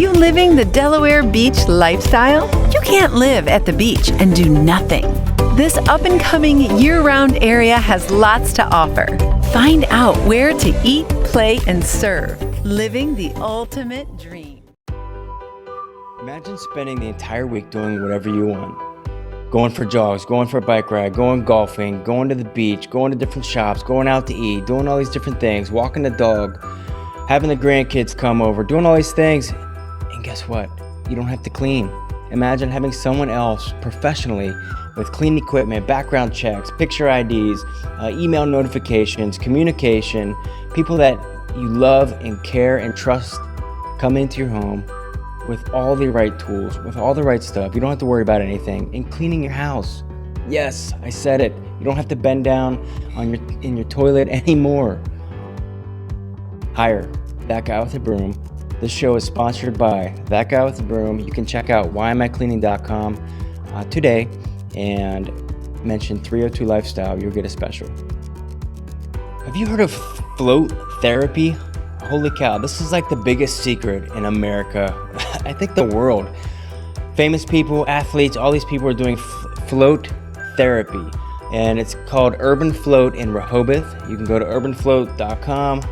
you living the Delaware Beach lifestyle? You can't live at the beach and do nothing. This up-and-coming year-round area has lots to offer. Find out where to eat, play, and serve. Living the ultimate dream. Imagine spending the entire week doing whatever you want. Going for jogs, going for a bike ride, going golfing, going to the beach, going to different shops, going out to eat, doing all these different things, walking the dog, having the grandkids come over, doing all these things. And guess what? You don't have to clean. Imagine having someone else professionally with clean equipment, background checks, picture IDs, email notifications, communication, people that you love and care and trust come into your home with all the right tools, with all the right stuff. You don't have to worry about anything. And cleaning your house. Yes, I said it. You don't have to bend down in your toilet anymore. Hire That Guy with a Broom. This show is sponsored by That Guy with a Broom. You can check out whyamicleaning.com today and mention 302 Lifestyle. You'll get a special. Have you heard of float therapy? Holy cow, this is like the biggest secret in America. I think the world. Famous people, athletes, all these people are doing float therapy. And it's called Urban Float in Rehoboth. You can go to urbanfloat.com,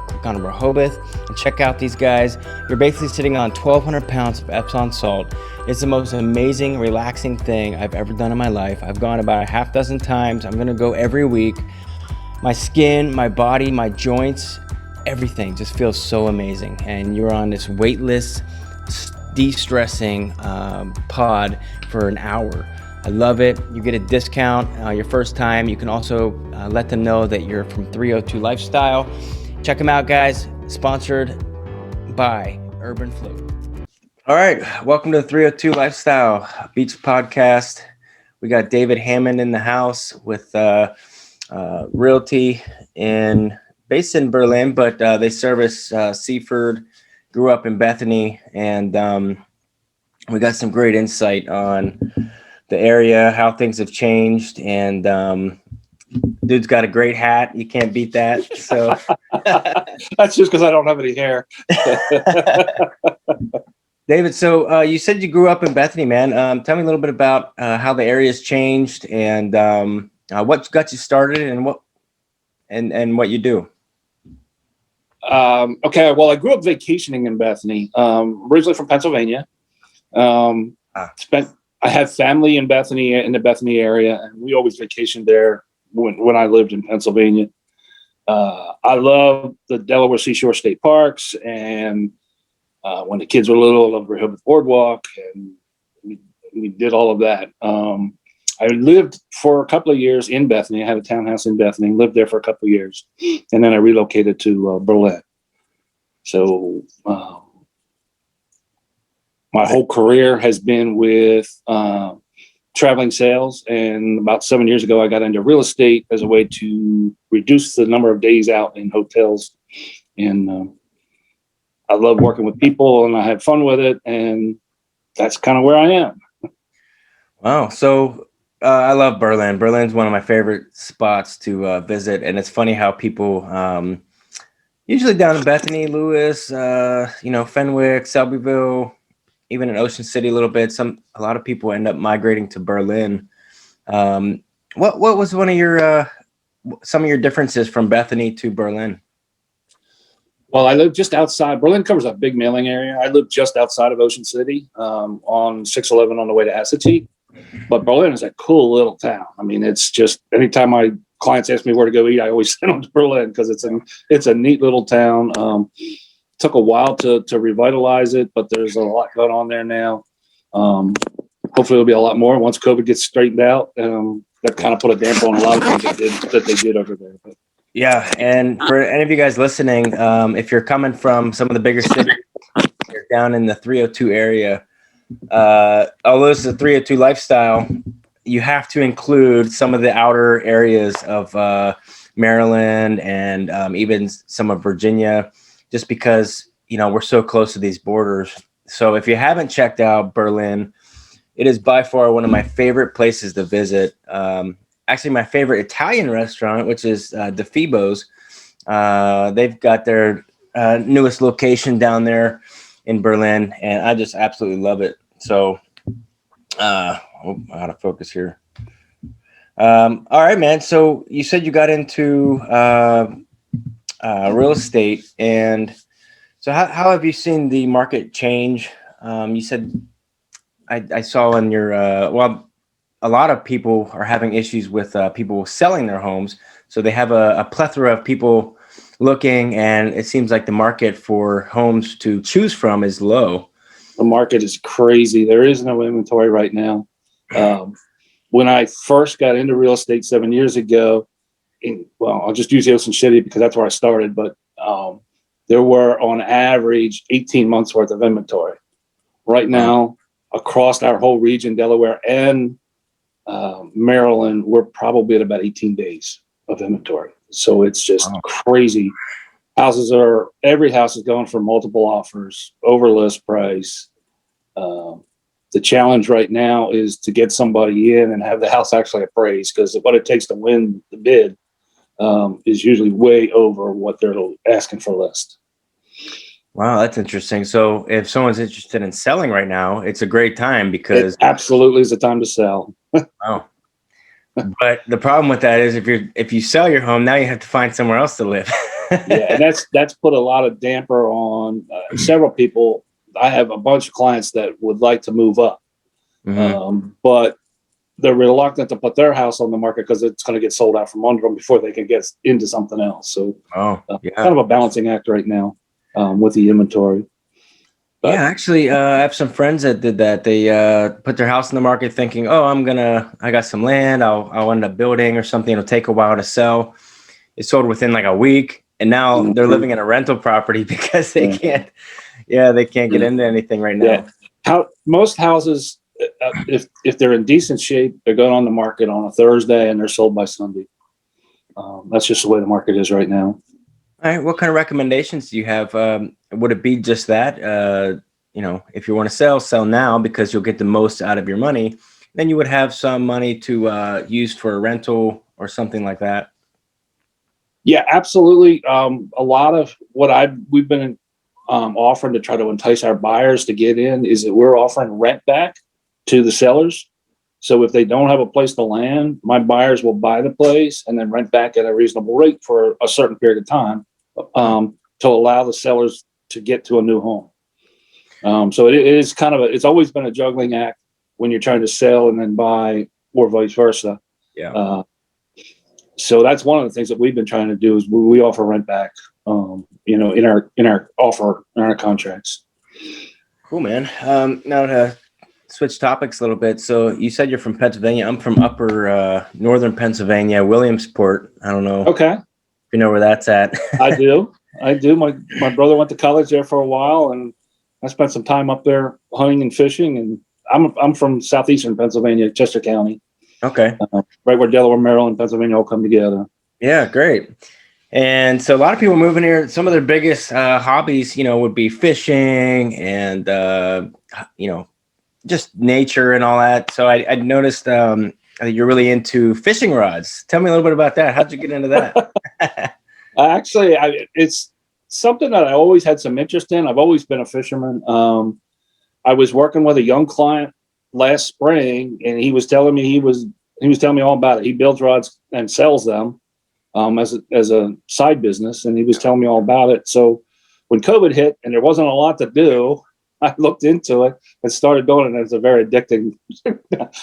click on Rehoboth, and check out these guys. You're basically sitting on 1,200 pounds of Epsom salt. It's the most amazing, relaxing thing I've ever done in my life. I've gone about a half dozen times. I'm gonna go every week. My skin, my body, my joints, everything just feels so amazing. And you're on this weightless, de-stressing pod for an hour. I love it. You get a discount your first time. You can also let them know that you're from 302 Lifestyle. Check them out, guys. Sponsored by Urban Float. All right. Welcome to the 302 Lifestyle Beach Podcast. We got David Hammond in the house with Realty based in Berlin, but they service Seaford, grew up in Bethany, and we got some great insight on the area, how things have changed, and dude's got a great hat. You can't beat that. So that's just because I don't have any hair. David, so you said you grew up in Bethany, man. Tell me a little bit about how the area's changed and what got you started and what you do. Okay, well, I grew up vacationing in Bethany. Originally from Pennsylvania. I have family in Bethany, in the Bethany area, and we always vacationed there when I lived in Pennsylvania. I love the Delaware Seashore State Parks, and when the kids were little, I loved Rehoboth Boardwalk, and we did all of that. I lived for a couple of years in Bethany. I had a townhouse in Bethany, lived there for a couple of years, and then I relocated to Berlin. So my whole career has been with traveling sales, and about 7 years ago, I got into real estate as a way to reduce the number of days out in hotels. And I love working with people, and I had fun with it, and that's kind of where I am. Wow. So I love Berlin. Berlin's one of my favorite spots to visit, and it's funny how people usually down in Bethany, Lewis, Fenwick, Selbyville, even in Ocean City a little bit. A lot of people end up migrating to Berlin. What was one of your some of your differences from Bethany to Berlin? Well, I live just outside. Berlin covers a big mailing area. I live just outside of Ocean City on 611 on the way to Assateague. But Berlin is a cool little town. I mean, it's just anytime my clients ask me where to go eat, I always send them to Berlin because it's a neat little town. Took a while to revitalize it, but there's a lot going on there now. Hopefully there'll be a lot more once COVID gets straightened out. That kind of put a damper on a lot of things that they did over there. But. Yeah, and for any of you guys listening, if you're coming from some of the bigger cities, you're down in the 302 area, although this is a 302 Lifestyle, you have to include some of the outer areas of Maryland and even some of Virginia, just because, we're so close to these borders. So if you haven't checked out Berlin, it is by far one of my favorite places to visit. Actually, my favorite Italian restaurant, which is DeFibo's. They've got their newest location down there. in Berlin, and I just absolutely love it. So, I gotta focus here. All right, man. So you said you got into real estate, and so how have you seen the market change? You said I saw in your well, a lot of people are having issues with people selling their homes, so they have a plethora of people looking, and it seems like the market for homes to choose from is low. The market is crazy. There is no inventory right now. When I first got into real estate 7 years ago, I'll just use Ocean City because that's where I started, but there were on average 18 months worth of inventory. Right now, across our whole region, Delaware and Maryland, we're probably at about 18 days of inventory. So it's just crazy. Every house is going for multiple offers, over list price. The challenge right now is to get somebody in and have the house actually appraised, because what it takes to win the bid is usually way over what they're asking for list. Wow, that's interesting. So if someone's interested in selling right now, it's a great time because it absolutely is the time to sell. Wow. But the problem with that is if you sell your home, now you have to find somewhere else to live. Yeah, and that's put a lot of damper on several people. I have a bunch of clients that would like to move up, but they're reluctant to put their house on the market because it's going to get sold out from under them before they can get into something else. So kind of a balancing act right now with the inventory. But, yeah, actually, I have some friends that did that. They put their house in the market thinking, oh, I got some land. I'll end up building or something. It'll take a while to sell. It sold within like a week. And now they're living in a rental property because they can't get into anything right now. Yeah. Most houses, if they're in decent shape, they're going on the market on a Thursday and they're sold by Sunday. That's just the way the market is right now. All right. What kind of recommendations do you have? Would it be just that, if you want to sell now because you'll get the most out of your money, then you would have some money to use for a rental or something like that? Yeah, absolutely. A lot of what we've been offering to try to entice our buyers to get in is that we're offering rent back to the sellers. So if they don't have a place to land, my buyers will buy the place and then rent back at a reasonable rate for a certain period of time to allow the sellers to get to a new home. So it is it's always been a juggling act when you're trying to sell and then buy, or vice versa. Yeah. So that's one of the things that we've been trying to do is we offer rent back, in our offer, in our contracts. Cool, man. Now to switch topics a little bit. So you said you're from Pennsylvania. I'm from upper northern Pennsylvania, Williamsport. I don't know. Okay. If you know where that's at. I do. My brother went to college there for a while, and I spent some time up there hunting and fishing. And I'm from southeastern Pennsylvania, Chester County. Okay. Right where Delaware, Maryland, Pennsylvania all come together. Yeah, great. And so a lot of people moving here, some of their biggest hobbies, would be fishing and, just nature and all that. So I noticed that you're really into fishing rods. Tell me a little bit about that. How'd you get into that? Actually, it's something that I always had some interest in. I've always been a fisherman. I was working with a young client last spring, and he was telling me all about it. He builds rods and sells them as a side business, and he was telling me all about it. So when COVID hit and there wasn't a lot to do, I looked into it and started doing it. It's a very addicting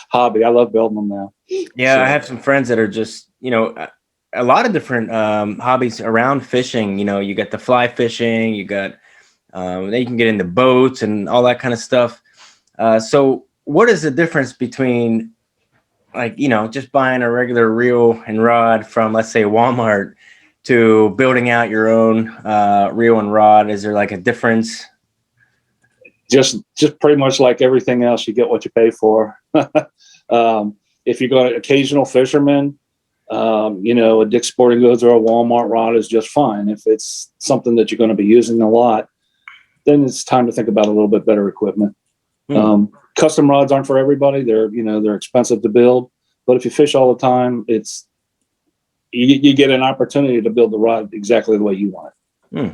hobby. I love building them now. Yeah, so I have some friends that are just, a lot of different hobbies around fishing. You got the fly fishing, you got, then you can get into boats and all that kind of stuff. So what is the difference between just buying a regular reel and rod from, let's say, Walmart to building out your own reel and rod? Is there like a difference? Just pretty much like everything else, you get what you pay for. If you're going to occasional fisherman, a Dick's Sporting Goods or a Walmart rod is just fine. If it's something that you're going to be using a lot, then it's time to think about a little bit better equipment. Custom rods aren't for everybody. They're expensive to build, but if you fish all the time, you get an opportunity to build the rod exactly the way you want it.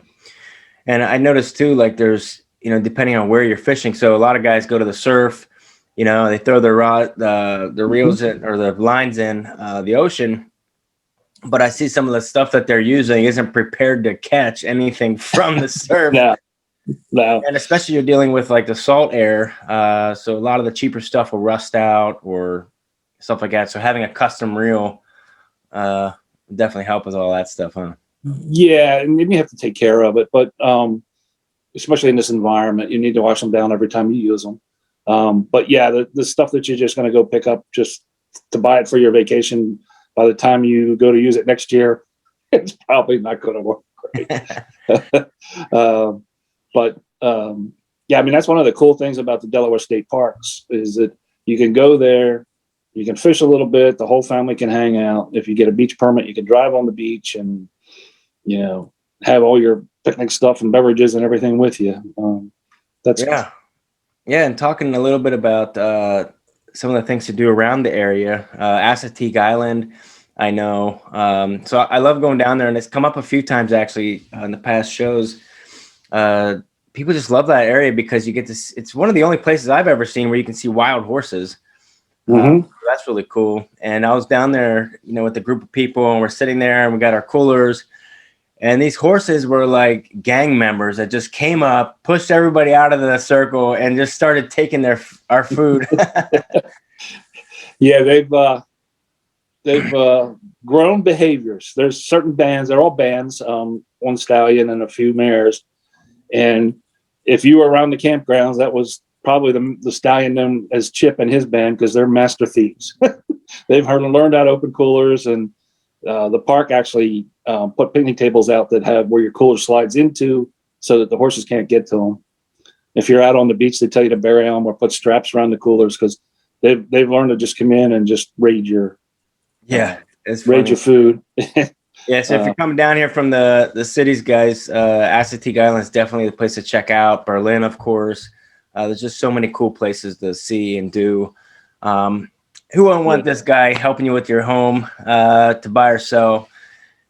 And I noticed too, like there's depending on where you're fishing. So a lot of guys go to the surf, they throw their reels in, or the lines in the ocean. But I see some of the stuff that they're using isn't prepared to catch anything from the surf. No. And especially you're dealing with like the salt air. So a lot of the cheaper stuff will rust out or stuff like that. So having a custom reel definitely help with all that stuff, huh? Yeah, and you have to take care of it. But especially in this environment, you need to wash them down every time you use them. But yeah, the stuff that you're just going to go pick up just to buy it for your vacation, by the time you go to use it next year, it's probably not going to work great. But yeah, I mean, that's one of the cool things about the Delaware State Parks is that you can go there, you can fish a little bit, the whole family can hang out. If you get a beach permit, you can drive on the beach and, have all your picnic stuff and beverages and everything with you. Yeah. And talking a little bit about some of the things to do around the area, Assateague Island, I know. So I love going down there, and it's come up a few times actually in the past shows. People just love that area because you get to. It's one of the only places I've ever seen where you can see wild horses. That's really cool. And I was down there, with a group of people, and we're sitting there, and we got our coolers. And these horses were like gang members that just came up, pushed everybody out of the circle, and just started taking our food. Yeah, they've grown behaviors. There's certain bands; they're all bands. One stallion and a few mares. And if you were around the campgrounds, that was probably the stallion known as Chip and his band because they're master thieves. They've learned how to open coolers, and the park actually put picnic tables out that have where your cooler slides into so that the horses can't get to them. If you're out on the beach, they tell you to bury them or put straps around the coolers because they've learned to just come in and just raid your raid your food. Yeah, so if you're coming down here from the cities, guys, Assateague Island is definitely the place to check out. Berlin, of course. There's just so many cool places to see and do. Who wouldn't want this guy helping you with your home to buy or sell?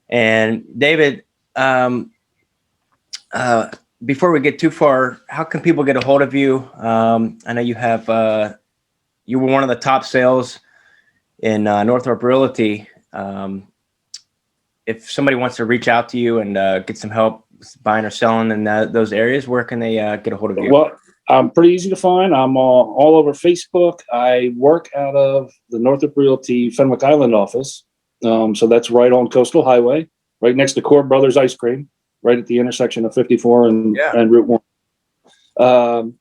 And David, before we get too far, how can people get a hold of you? I know you have you were one of the top sales in Northrop Realty. If somebody wants to reach out to you and get some help buying or selling in those areas, where can they get a hold of you? Well, I'm pretty easy to find. I'm all over Facebook. I work out of the Northrop Realty Fenwick Island office. So that's right on Coastal Highway, right next to Core Brothers Ice Cream, right at the intersection of 54 and Route 1.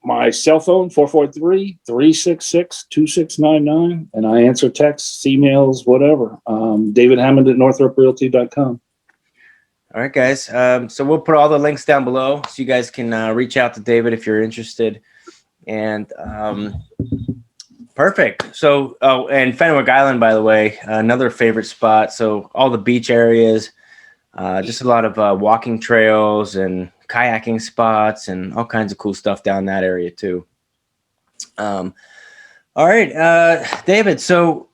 My cell phone, 443-366-2699. And I answer texts, emails, whatever. David Hammond at NorthropRealty.com. All right, guys. So we'll put all the links down below so you guys can reach out to David if you're interested. And perfect. So, and Fenwick Island, by the way, another favorite spot. So all the beach areas, just a lot of walking trails and kayaking spots and all kinds of cool stuff down that area too. All right, David. So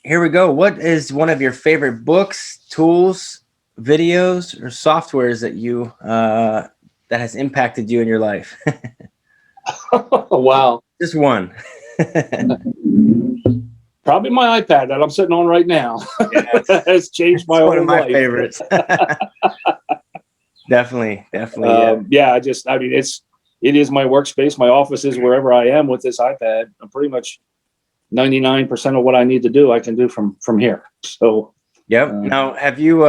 here we go. What is one of your favorite books, tools, videos, or softwares that you that has impacted you in your life? Wow. Just one. Probably my iPad that I'm sitting on right now. Yes. Has changed my whole life. One of my favorites. Definitely. I mean, it is my workspace. My office is wherever I am with this iPad. I'm pretty much 99% of what I need to do, I can do from here. So, yep. Now, have you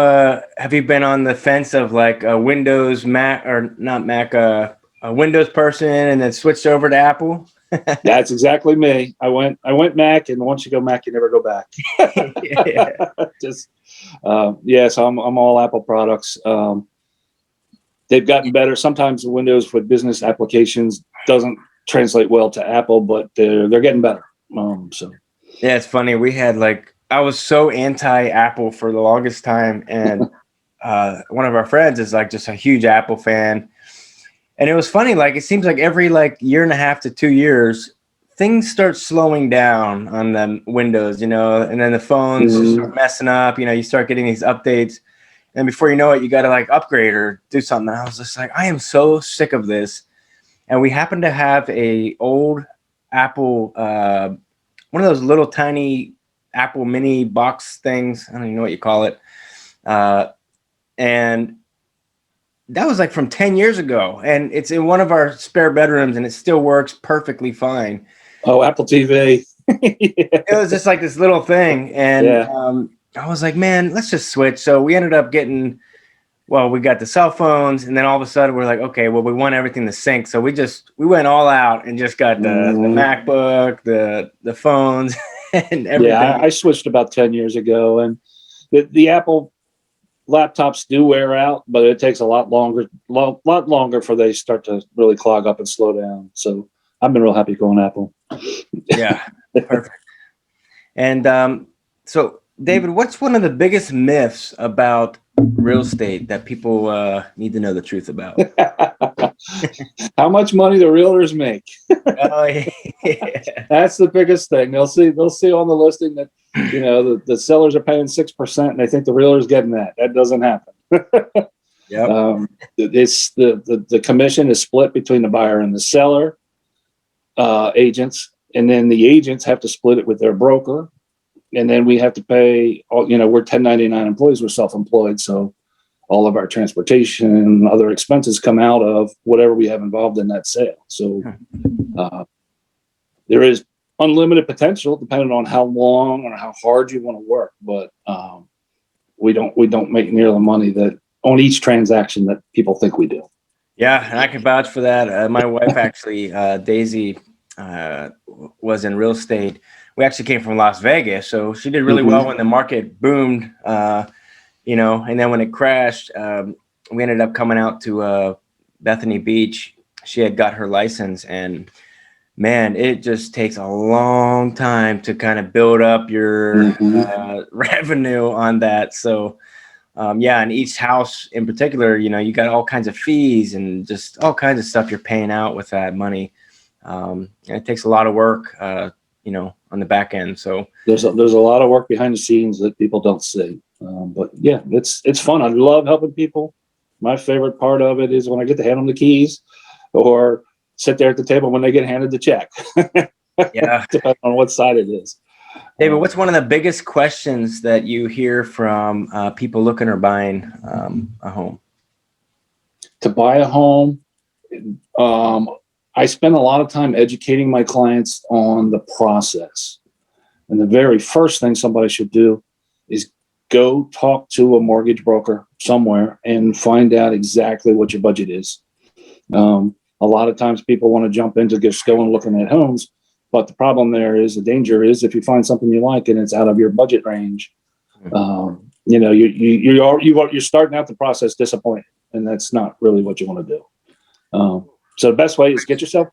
been on the fence of like a Windows Mac or not Mac, a Windows person and then switched over to Apple? That's exactly me. I went Mac, and once you go Mac, you never go back. So I'm all Apple products. They've gotten better. Sometimes the Windows for business applications doesn't translate well to Apple, but they're getting better. Yeah, it's funny. We had I was so anti-Apple for the longest time, and one of our friends is just a huge Apple fan. And it was funny, it seems like every year and a half to 2 years, things start slowing down on the Windows, and then the phones start messing up, you start getting these updates. And before you know it, you got to like upgrade or do something. And I was just like, I am so sick of this. And we happened to have a old Apple, one of those little tiny Apple mini box things. I don't even know what you call it. And that was like from 10 years ago. And it's in one of our spare bedrooms and it still works perfectly fine. Oh, Apple TV. It was just like this little thing. And Yeah. I was like, man, let's just switch. So we ended up getting, well, we got the cell phones, and then all of a sudden we're like, okay, well, we want everything to sync. So we went all out and just got the MacBook, the phones, and everything. Yeah, I switched about 10 years ago, and the Apple laptops do wear out, but it takes a lot longer for they start to really clog up and slow down. So I've been real happy going Apple. Yeah, perfect. And so, David, what's one of the biggest myths about real estate that people need to know the truth about? How much money the realtors make. Oh, yeah. That's the biggest thing. They'll see on the listing that, you know, the sellers are paying 6% and they think the realtor's getting that. That doesn't happen. Yep. It's the commission is split between the buyer and the seller agents, and then the agents have to split it with their broker. And then we have to pay, you know, we're 1099 employees, we're self-employed. So all of our transportation and other expenses come out of whatever we have involved in that sale. So there is unlimited potential depending on how long or how hard you want to work. But we don't make near the money that on each transaction that people think we do. Yeah, and I can vouch for that. My wife actually, Daisy, was in real estate. We actually came from Las Vegas, so she did really well when the market boomed, you know, and then when it crashed, we ended up coming out to Bethany Beach. She had got her license, and man, it just takes a long time to kind of build up your revenue on that. So yeah, and each house in particular, you know, you got all kinds of fees and just all kinds of stuff you're paying out with that money. And it takes a lot of work, you know, on the back end. So there's a lot of work behind the scenes that people don't see. But yeah, it's fun. I love helping people. My favorite part of it is when I get to hand them the keys or sit there at the table when they get handed the check. Yeah. Depending on what side it is. David, what's one of the biggest questions that you hear from people looking or buying a home? To buy a home, I spend a lot of time educating my clients on the process. And the very first thing somebody should do is go talk to a mortgage broker somewhere and find out exactly what your budget is. A lot of times people want to jump into just going looking at homes, but the problem there is, the danger is, if you find something you like and it's out of your budget range, you know, you're starting out the process disappointed, and that's not really what you want to do. So the best way is get yourself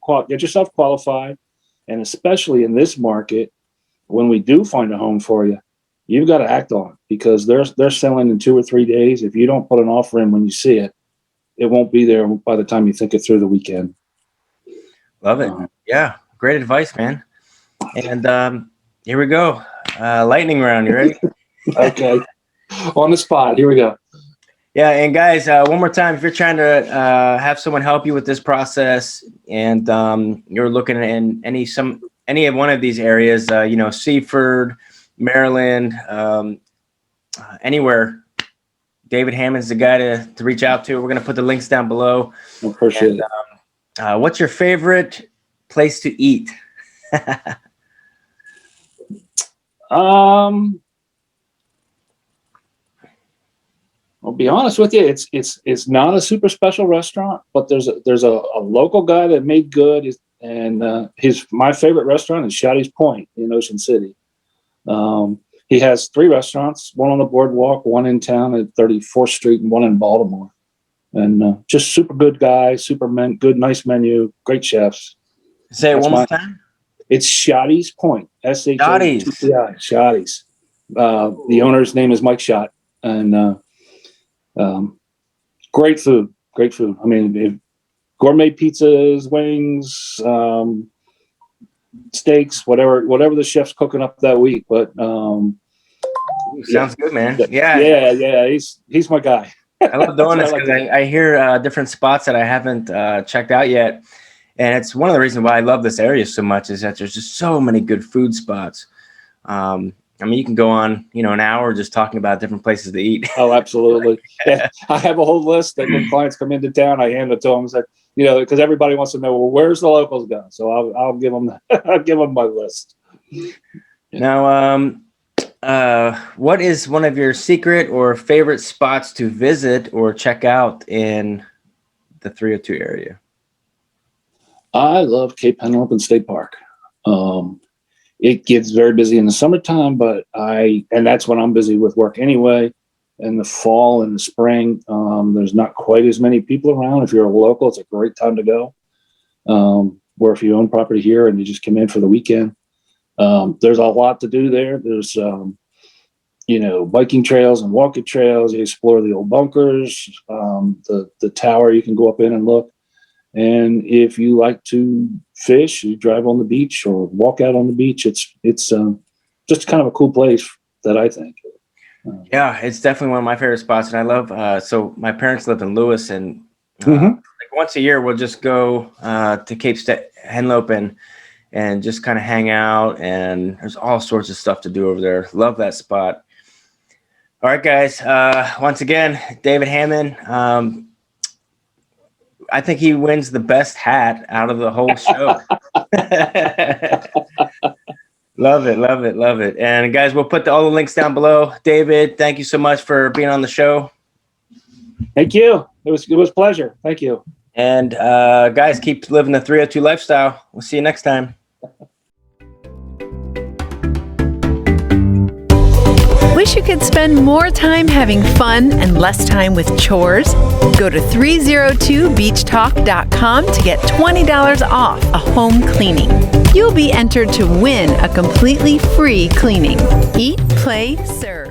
qualified, and especially in this market, when we do find a home for you, you've got to act on it, because they're selling in 2 or 3 days. If you don't put an offer in when you see it, it won't be there by the time you think it through the weekend. Love it. Yeah, great advice, man. And here we go. Lightning round. You ready? Okay. On the spot. Here we go. Yeah, and guys, one more time, if you're trying to have someone help you with this process, and you're looking in any of one of these areas, you know, Seaford, Maryland, anywhere, David Hammond's the guy to reach out to. We're going to put the links down below. Appreciate it. What's your favorite place to eat? I'll be honest with you. It's not a super special restaurant, but there's a local guy that made good, and my favorite restaurant is Assateague Point in Ocean City. He has 3 restaurants, one on the boardwalk, one in town at 34th Street, and one in Baltimore. And just super good guy, good, nice menu, great chefs. Say it one more time. It's Assateague Point. Assateague. Assateague. The owner's name is Mike Schott, and great food. I mean, gourmet pizzas, wings, steaks, whatever the chef's cooking up that week. But Sounds good, man. Yeah. He's my guy. I love doing this That's what I because I hear different spots that I haven't checked out yet. And it's one of the reasons why I love this area so much is that there's just so many good food spots. I mean, you can go on, an hour just talking about different places to eat. Oh, absolutely. Yeah. I have a whole list that when clients come into town, I hand it to them and say, because everybody wants to know, well, where's the locals go? So I'll give them, my list. Now, what is one of your secret or favorite spots to visit or check out in the 302 area? I love Cape Henlopen State Park. It gets very busy in the summertime, and that's when I'm busy with work anyway. In the fall and the spring, there's not quite as many people around. If you're a local, it's a great time to go. Or if you own property here and you just come in for the weekend, there's a lot to do there. There's, biking trails and walking trails. You explore the old bunkers, the tower you can go up in and look. And if you like to fish, you drive on the beach or walk out on the beach. It's just kind of a cool place that I think. Yeah, it's definitely one of my favorite spots. And I love, so my parents lived in Lewis, and like once a year, we'll just go to Cape Henlopen and just kind of hang out. And there's all sorts of stuff to do over there. Love that spot. All right, guys. Once again, David Hammond. I think he wins the best hat out of the whole show. Love it. And guys, we'll put all the links down below. David, thank you so much for being on the show. Thank you. It was a pleasure. Thank you. And guys, keep living the 302 lifestyle. We'll see you next time. Wish you could spend more time having fun and less time with chores? Go to 302beachtalk.com to get $20 off a home cleaning. You'll be entered to win a completely free cleaning. Eat, play, serve.